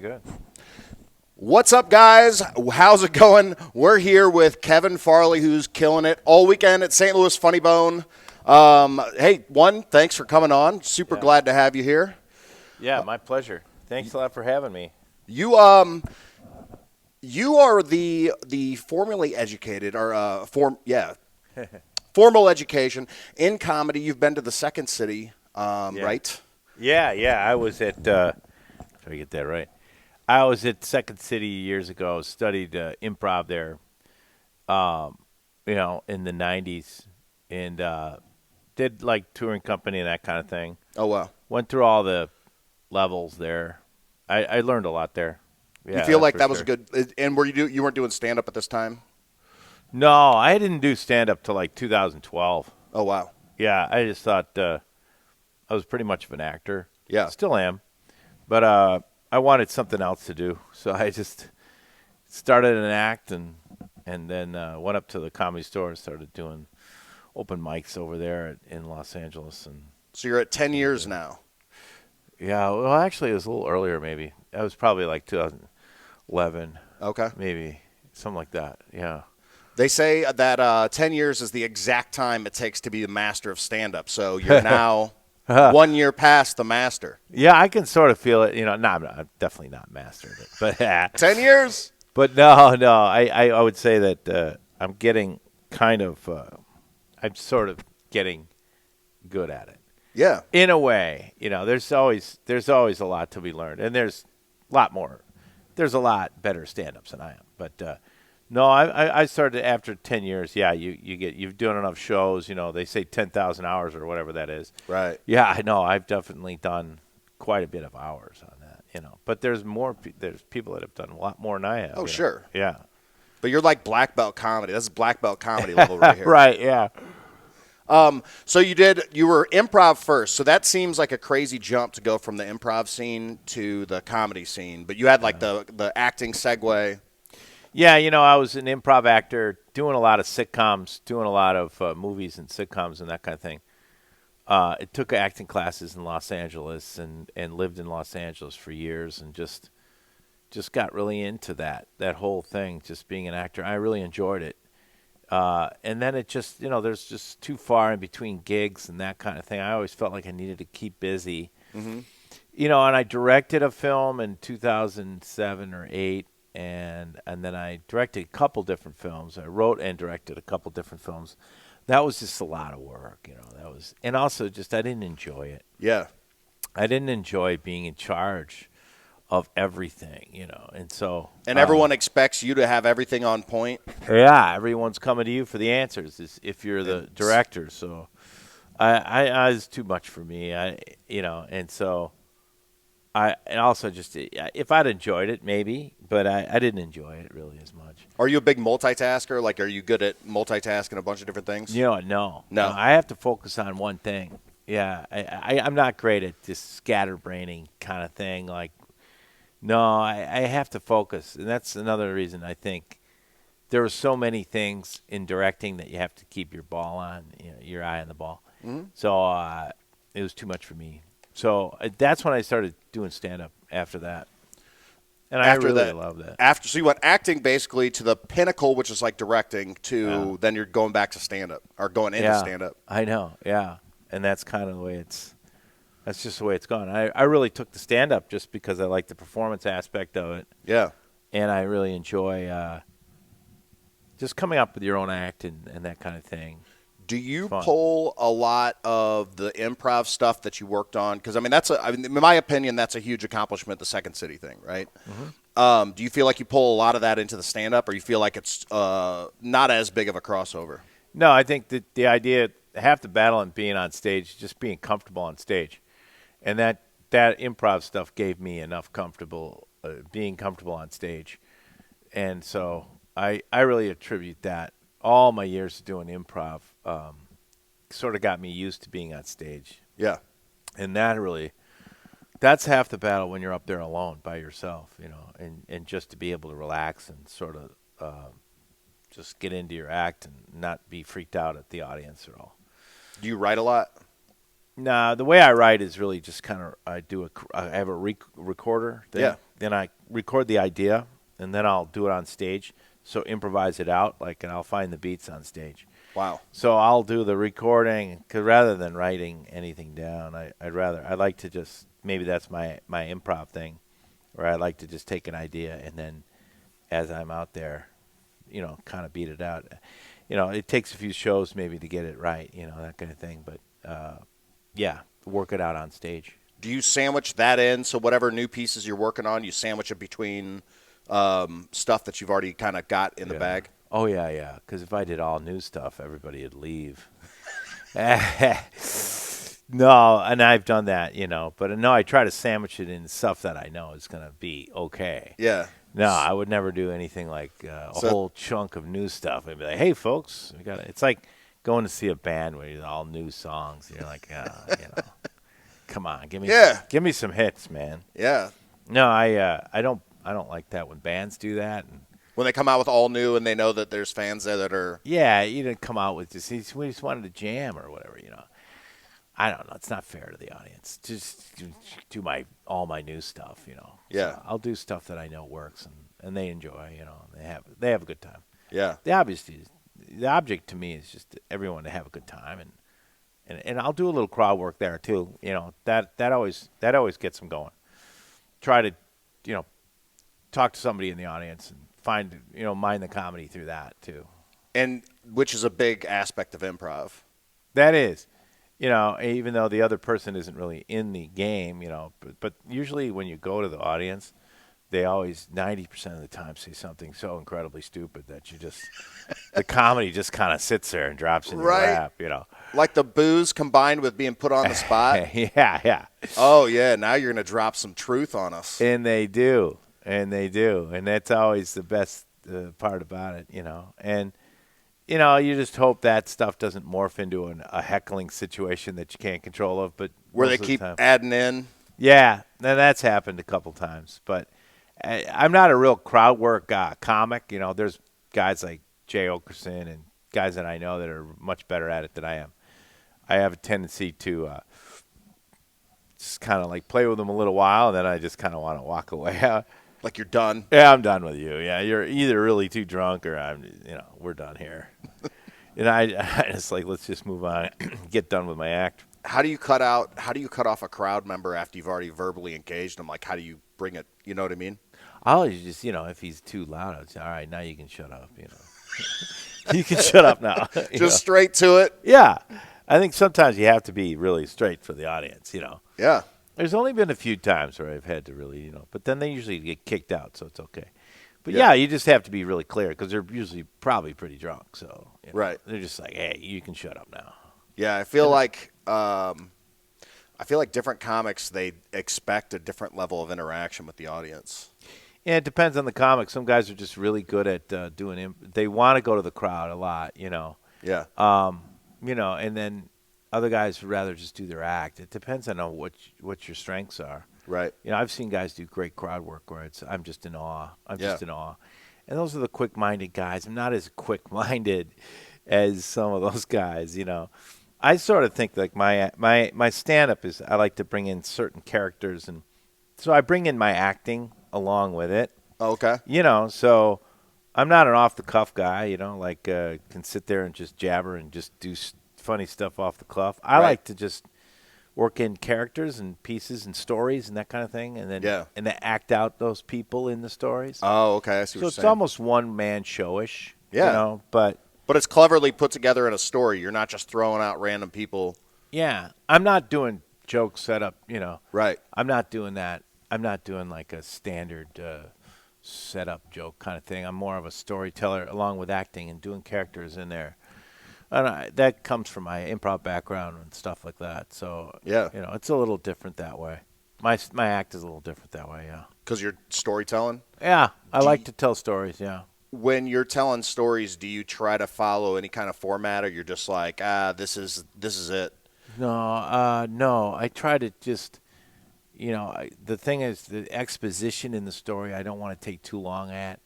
Good. What's up, guys? How's it going? We're here with Kevin Farley, who's killing it all weekend at St. Louis Funny Bone. Hey, thanks for coming on. Super Yeah. glad to have you here. Yeah, my pleasure. Thanks a lot for having me. You are the formally educated or formal education in comedy. You've been to the Second City, Yeah. right? Yeah. I was at. Try to get that right. I was at Second City years ago. Studied improv there. In the '90s, and did like touring company and that kind of thing. Oh wow. Went through all the levels there. I learned a lot there. You Yeah, feel that's like for that was a sure. good? And you weren't doing stand up at this time? No, I didn't do stand up till like 2012. Oh wow. Yeah, I just thought I was pretty much of an actor. Yeah. Still am. But I wanted something else to do, so I just started an act and then went up to the Comedy Store and started doing open mics over there in Los Angeles. And So you're at 10 years now. yeah, well, actually, it was a little earlier. Maybe that was probably like 2011, Okay. maybe something like that. Yeah. They say that 10 years is the exact time it takes to be the master of stand-up. So you're now 1 year past the master. Yeah, I can sort of feel it. No, I'm definitely not mastered it, but 10 years? but no. I would say that I'm getting kind of. I'm sort of getting good at it Yeah. in a way. There's always a lot to be learned, and there's a lot more. There's a lot better stand-ups than I am, but no, I started after 10 years. Yeah, you've done enough shows. They say 10,000 hours or whatever that is. Right. Yeah, I know. I've definitely done quite a bit of hours on that. But there's more. There's people that have done a lot more than I have. Oh, sure. Yeah. But you're like black belt comedy. That's black belt comedy level right here. Right. Yeah. So you were improv first. So that seems like a crazy jump to go from the improv scene to the comedy scene. But you had like the acting segue. Yeah, I was an improv actor, doing a lot of sitcoms, doing a lot of movies and sitcoms and that kind of thing. I took acting classes in Los Angeles and lived in Los Angeles for years and just got really into that whole thing, just being an actor. I really enjoyed it. And then it just, there's just too far in between gigs and that kind of thing. I always felt like I needed to keep busy. Mm-hmm. And I directed a film in 2007 or 8. And then I directed a couple different films. I wrote and directed a couple different films. That was just a lot of work, and also just I didn't enjoy it. Yeah. I didn't enjoy being in charge of everything, and so. And everyone expects you to have everything on point. Yeah, everyone's coming to you for the answers if you're the director. So, I was too much for me. And so. And also just if I'd enjoyed it, maybe, but I didn't enjoy it really as much. Are you a big multitasker? Like, are you good at multitasking a bunch of different things? No. I have to focus on one thing. Yeah, I'm not great at this scatterbraining kind of thing. Like, no, I have to focus, and that's another reason I think there are so many things in directing that you have to keep your ball on, your eye on the ball. Mm-hmm. So it was too much for me. So that's when I started doing stand-up after that. And I really love that. So you went acting basically to the pinnacle, which is like directing, to then you're going back to stand-up or going into stand-up. I know, yeah. And that's kind of the way that's just the way it's gone. I really took the stand-up just because I like the performance aspect of it. Yeah. And I really enjoy just coming up with your own act and that kind of thing. Do you pull a lot of the improv stuff that you worked on? Because, in my opinion, that's a huge accomplishment, the Second City thing, right? Mm-hmm. Do you feel like you pull a lot of that into the stand-up, or you feel like it's not as big of a crossover? No, I think that the idea, half the battle in being on stage, just being comfortable on stage. And that improv stuff gave me enough being comfortable on stage. And so I really attribute that. All my years of doing improv sort of got me used to being on stage. Yeah. And that's half the battle when you're up there alone by yourself, and just to be able to relax and sort of just get into your act and not be freaked out at the audience at all. Do you write a lot? Nah, the way I write is really just kind of I have a recorder thing. Yeah. then I record the idea, and then I'll do it on stage. So improvise it out, and I'll find the beats on stage. Wow. So I'll do the recording, 'cause rather than writing anything down, I'd like to just, maybe that's my improv thing, where I like to just take an idea and then as I'm out there, kind of beat it out. It takes a few shows maybe to get it right, that kind of thing. But yeah, work it out on stage. Do you sandwich that in? So whatever new pieces you're working on, you sandwich it between stuff that you've already kind of got in the bag? Oh, yeah. Because if I did all new stuff, everybody would leave. No, and I've done that, But no, I try to sandwich it in stuff that I know is going to be okay. Yeah. No, I would never do anything like a whole chunk of new stuff. I'd be like, hey, folks, we got it. It's like going to see a band where it's all new songs. And you're like, come on, give me some hits, man. Yeah. No, I don't like that when bands do that. And when they come out with all new and they know that there's fans there that are. Yeah, you didn't come out with we just wanted to jam or whatever, I don't know. It's not fair to the audience. Just do all my new stuff, Yeah. So I'll do stuff that I know works and they enjoy, they have a good time. Yeah. The object to me is just everyone to have a good time and I'll do a little crowd work there too. That always gets them going. Try to, talk to somebody in the audience and find, mind the comedy through that too. And which is a big aspect of improv. That is. Even though the other person isn't really in the game, but usually when you go to the audience, they always 90% of the time say something so incredibly stupid that the comedy just kind of sits there and drops in your lap, Like the booze combined with being put on the spot. Yeah. Oh yeah, now you're gonna drop some truth on us. And they do, and that's always the best part about it, and. You just hope that stuff doesn't morph into a heckling situation that you can't control of. But where they keep adding in. Yeah, that's happened a couple times. But I'm not a real crowd work comic. There's guys like Jay Okerson and guys that I know that are much better at it than I am. I have a tendency to just kind of play with them a little while, and then I just kind of want to walk away. Like you're done. Yeah, I'm done with you. Yeah, you're either really too drunk or we're done here. And I just let's just move on, get done with my act. How do you cut off a crowd member after you've already verbally engaged them? How do you bring it? You know what I mean? I'll just, if he's too loud, I'll say, all right, now you can shut up, You can shut up now. Just straight to it? Yeah. I think sometimes you have to be really straight for the audience, Yeah. There's only been a few times where I've had to really, but then they usually get kicked out, so it's okay. But yeah, you just have to be really clear because they're usually probably pretty drunk. So right, they're just like, hey, you can shut up now. Yeah, I feel like different comics, they expect a different level of interaction with the audience. Yeah, it depends on the comic. Some guys are just really good at doing. They want to go to the crowd a lot, Yeah. And then. Other guys would rather just do their act. It depends on what your strengths are. Right. I've seen guys do great crowd work where I'm just in awe. Just in awe. And those are the quick-minded guys. I'm not as quick-minded as some of those guys, I sort of think my stand-up is I like to bring in certain characters. And so I bring in my acting along with it. Okay. So I'm not an off-the-cuff guy, can sit there and just jabber and just do funny stuff off the cuff. I like to just work in characters and pieces and stories and that kind of thing, and then act out those people in the stories. Oh, okay. I see what you're saying. So it's almost one-man showish. Yeah. But it's cleverly put together in a story. You're not just throwing out random people. Yeah. I'm not doing joke setup, Right. I'm not doing that. I'm not doing like a standard setup joke kind of thing. I'm more of a storyteller along with acting and doing characters in there. And that comes from my improv background and stuff like that. So, it's a little different that way. My act is a little different that way, yeah. Because you're storytelling? Yeah, I like to tell stories, yeah. When you're telling stories, do you try to follow any kind of format, or you're just like, this is it? No, I try to just, the thing is the exposition in the story I don't want to take too long at.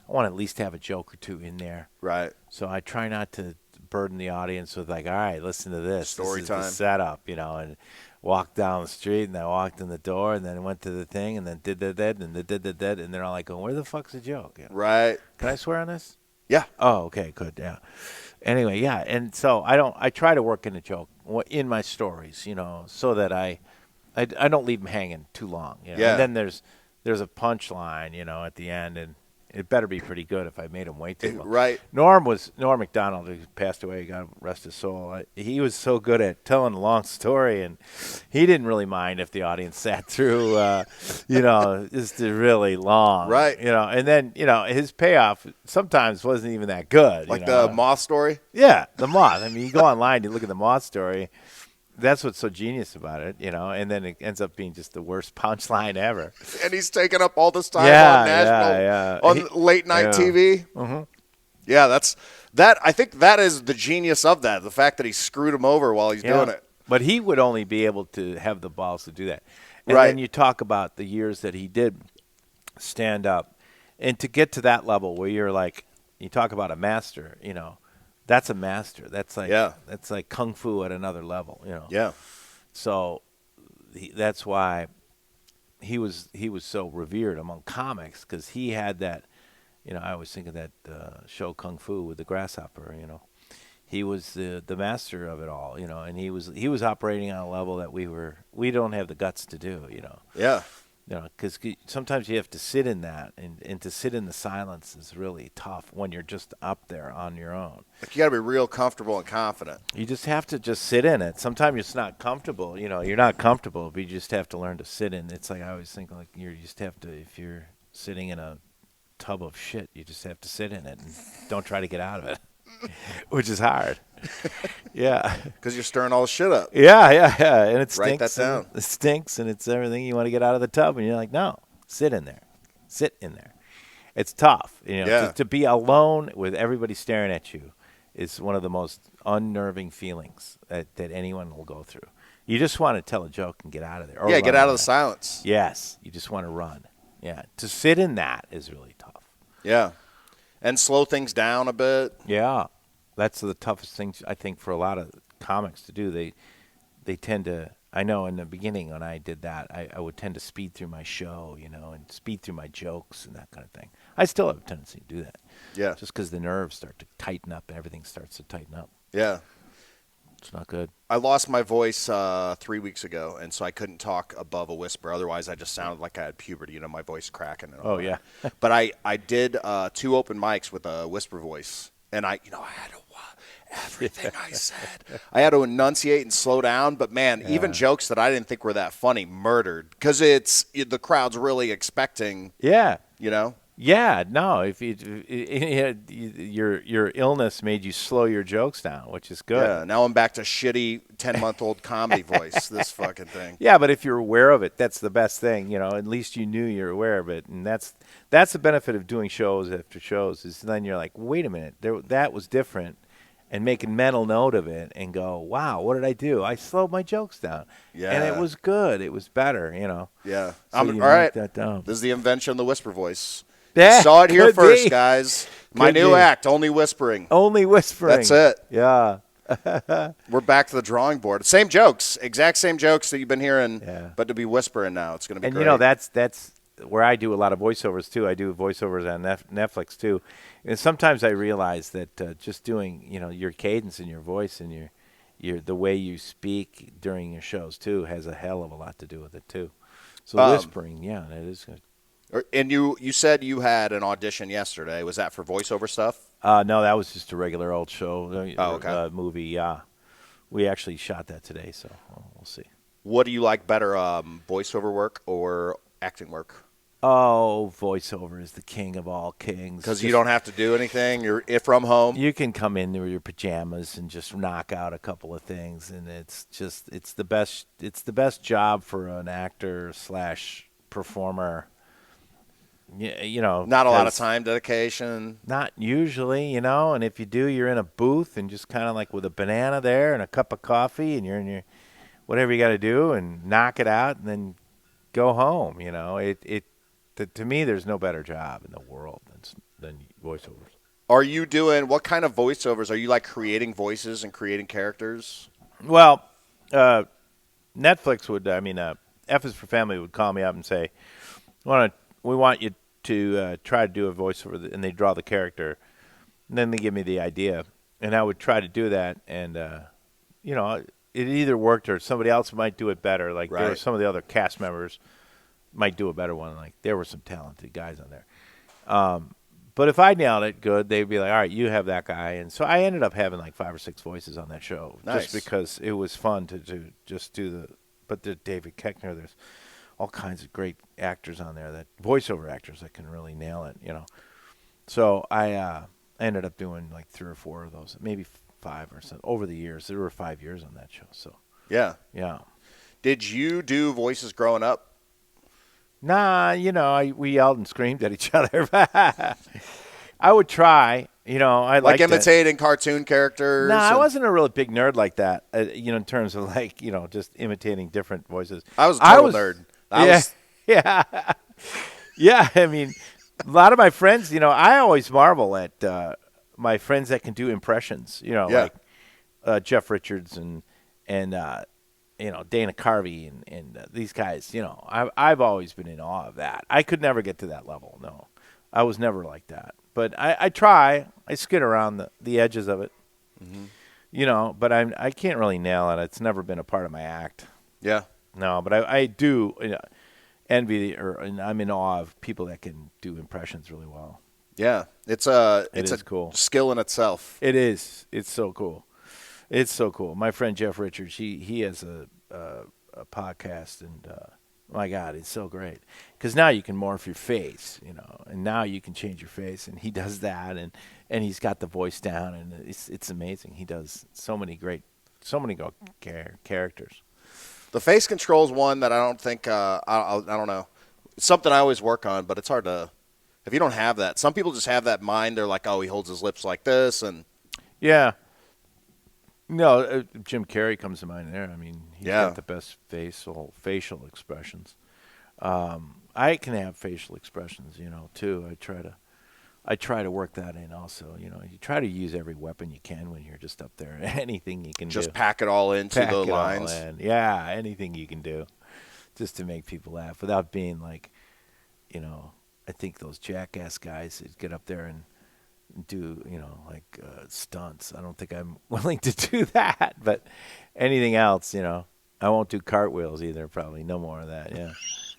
I want to at least have a joke or two in there. Right. So I try not to burden the audience with all right, listen to this. Story this is time. The setup, and walked down the street, and I walked in the door, and then went to the thing, and then did that, and did that, and they're all like, going, "Where the fuck's the joke?" Right. Can I swear on this? Yeah. Oh, okay, good, yeah. Anyway, yeah, and so I try to work in a joke in my stories, so that I don't leave them hanging too long. Yeah. And then there's a punchline, at the end, and it better be pretty good if I made him wait too long. Right. Norm McDonald, who passed away, God rest his soul. He was so good at telling a long story, and he didn't really mind if the audience sat through, just really long. Right. And then, his payoff sometimes wasn't even that good. Like the moth story? Yeah, the moth. I mean, you go online, you look at the moth story. That's what's so genius about it, and then it ends up being just the worst punchline ever. And he's taking up all this time on national, on late night TV. Mm-hmm. Yeah, I think that is the genius of that, the fact that he screwed him over while he's doing it. But he would only be able to have the balls to do that. And right. then you talk about the years that he did stand up. And to get to that level where you're like, you talk about a master, that's a master. That's like kung fu at another level, Yeah. So that's why he was so revered among comics, because he had that. I always think of that show Kung Fu with the grasshopper. He was the master of it all. And he was operating on a level that we don't have the guts to do. Yeah. Because sometimes you have to sit in that, and to sit in the silence is really tough when you're just up there on your own. Like, you got to be real comfortable and confident. You just have to just sit in it. Sometimes it's not comfortable. You're not comfortable, but you just have to learn to sit in. It's like I always think, like, you just have to, if you're sitting in a tub of shit, you just have to sit in it and don't try to get out of it, which is hard. Yeah. Because you're stirring all the shit up. Yeah. And it stinks. Write that down. It stinks, and it's everything. You want to get out of the tub, and you're like, no, sit in there. Sit in there. It's tough. To be alone with everybody staring at you is one of the most unnerving feelings that anyone will go through. You just want to tell a joke and get out of there. Yeah, get out of the silence. Yes. You just want to run. Yeah. To sit in that is really tough. Yeah. And slow things down a bit. Yeah. That's the toughest thing, I think, for a lot of comics to do. They tend to, I know in the beginning when I did that, I would tend to speed through my show, and speed through my jokes and that kind of thing. I still have a tendency to do that. Yeah. Just because the nerves start to tighten up and everything starts to tighten up. Yeah. It's not good. I lost my voice 3 weeks ago, and so I couldn't talk above a whisper. Otherwise, I just sounded like I had puberty, my voice cracking. And all Oh, yeah. But I did 2 open mics with a whisper voice, and I had to everything I said. I had to enunciate and slow down, but man, even jokes that I didn't think were that funny murdered, because the crowd's really expecting. Yeah. Yeah, no. If your illness made you slow your jokes down, which is good. Yeah, now I'm back to shitty 10-month-old comedy voice. This fucking thing. Yeah, but if you're aware of it, that's the best thing. At least you knew you're aware of it, and that's the benefit of doing shows after shows. Is then you're like, wait a minute, that was different, and making mental note of it and go, wow, what did I do? I slowed my jokes down. Yeah. And it was good. It was better. Yeah. So all right. That down. This is the invention of the whisper voice. Yeah, you saw it here first, be. guys. My new act, only whispering. Only whispering. That's it. Yeah. We're back to the drawing board. Same jokes, exact same jokes that you've been hearing, but to be whispering now, it's going to be great. And that's where I do a lot of voiceovers too. I do voiceovers on Netflix too. And sometimes I realize that just doing, your cadence in your voice and your the way you speak during your shows too has a hell of a lot to do with it too. So whispering, that is good. And you said you had an audition yesterday. Was that for voiceover stuff? No, that was just a regular old show. Okay. Movie. Yeah, we actually shot that today, so we'll see. What do you like better, voiceover work or acting work? Oh, voiceover is the king of all kings. Because you don't have to do anything. You're from home. You can come in with your pajamas and just knock out a couple of things, and it's the best. It's the best job for an actor / performer. Not a lot of time dedication. Not usually, and if you do, you're in a booth and just kind of like with a banana there and a cup of coffee, and you're in your whatever you got to do and knock it out and then go home. To me, there's no better job in the world than voiceovers. Are you doing what kind of voiceovers? Are you like creating voices and creating characters? Well, Netflix would, F is for Family would call me up and say, we want you to try to do a voiceover, and they draw the character. And then they give me the idea, and I would try to do that, and, it either worked or somebody else might do it better. Like there were some of the other cast members might do a better one. Like there were some talented guys on there. But if I nailed it good, they'd be like, all right, you have that guy. And so I ended up having like 5 or 6 voices on that show. Nice. Just because it was fun to just do but the David Koechner, there's all kinds of great actors on there, that voiceover actors that can really nail it, So I ended up doing like 3 or 4 of those, maybe 5 or something over the years. There were 5 years on that show. So yeah. Did you do voices growing up? Nah, we yelled and screamed at each other. I would try, I like imitating cartoon characters. No, I wasn't a really big nerd like that. In terms of like, just imitating different voices. I was a total nerd. Yeah. I mean, a lot of my friends, I always marvel at my friends that can do impressions. Like Jeff Richards and Dana Carvey and these guys. I've always been in awe of that. I could never get to that level. No, I was never like that. But I try. I skid around the edges of it. Mm-hmm. But I can't really nail it. It's never been a part of my act. Yeah. No, but I do envy and I'm in awe of people that can do impressions really well. Yeah, it's a cool skill in itself. It is. It's so cool. It's so cool. My friend Jeff Richards, he has a podcast, and my God, it's so great. Because now you can morph your face, and now you can change your face, and he does that, and he's got the voice down, and it's amazing. He does so many good characters. The face control is one that I don't think I don't know. It's something I always work on, but it's hard to if you don't have that. Some people just have that mind. They're like, oh, he holds his lips like this, and yeah. No, Jim Carrey comes to mind there. I mean, he's got the best facial expressions. I can have facial expressions, too. I try to work that in also. You try to use every weapon you can when you're just up there. Anything you can just pack it all into the lines. Yeah, anything you can do just to make people laugh without being like, I think those jackass guys that get up there and do stunts. I don't think I'm willing to do that, but anything else, I won't do cartwheels either. Probably no more of that. Yeah,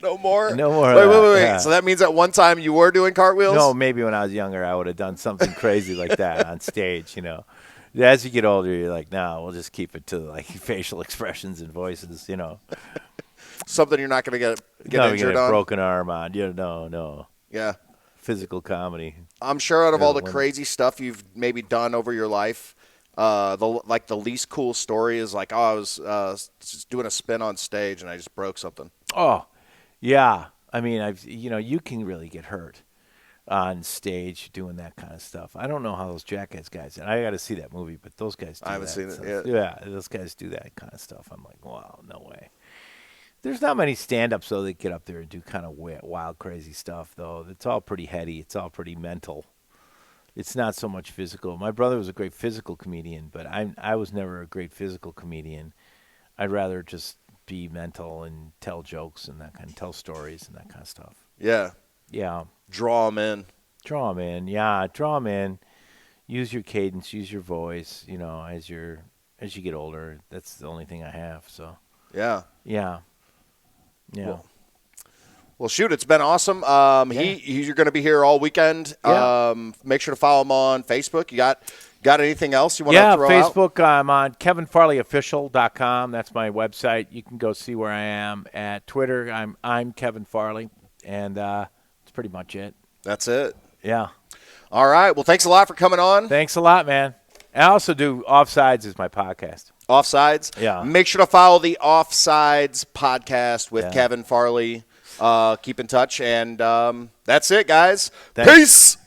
no more. Wait. Yeah. So that means at one time you were doing cartwheels? No, maybe when I was younger, I would have done something crazy like that on stage. As you get older, you're like, no, we'll just keep it to like facial expressions and voices. Something you're not going to get injured on. Broken arm on. No. Yeah. Physical comedy. I'm sure out of all the crazy stuff you've maybe done over your life, the least cool story is like, I was just doing a spin on stage and I just broke something. Oh, yeah. I mean, you can really get hurt on stage doing that kind of stuff. I don't know how those jackass guys, and I got to see that movie, but those guys do that. I haven't seen it yet. Yeah, those guys do that kind of stuff. I'm like, wow, no way. There's not many stand-ups, though, that get up there and do kind of wild, crazy stuff, though. It's all pretty heady. It's all pretty mental. It's not so much physical. My brother was a great physical comedian, but I was never a great physical comedian. I'd rather just be mental and tell jokes and tell stories and that kind of stuff. Yeah. Yeah. Draw them in. Yeah, draw them in. Use your cadence. Use your voice. As you get older, that's the only thing I have. So. Yeah. Yeah. Yeah. Well, shoot, it's been awesome. You're going to be here all weekend. Yeah. Make sure to follow him on Facebook. You got anything else you want to throw out? Yeah, Facebook. out? I'm on KevinFarleyOfficial.com. That's my website. You can go see where I am. At Twitter, I'm Kevin Farley, and that's pretty much it. That's it. Yeah. All right. Well, thanks a lot for coming on. Thanks a lot, man. I also do Offsides as my podcast. Offsides? Yeah. Make sure to follow the Offsides podcast with Kevin Farley. Keep in touch. And that's it, guys. Thanks. Peace.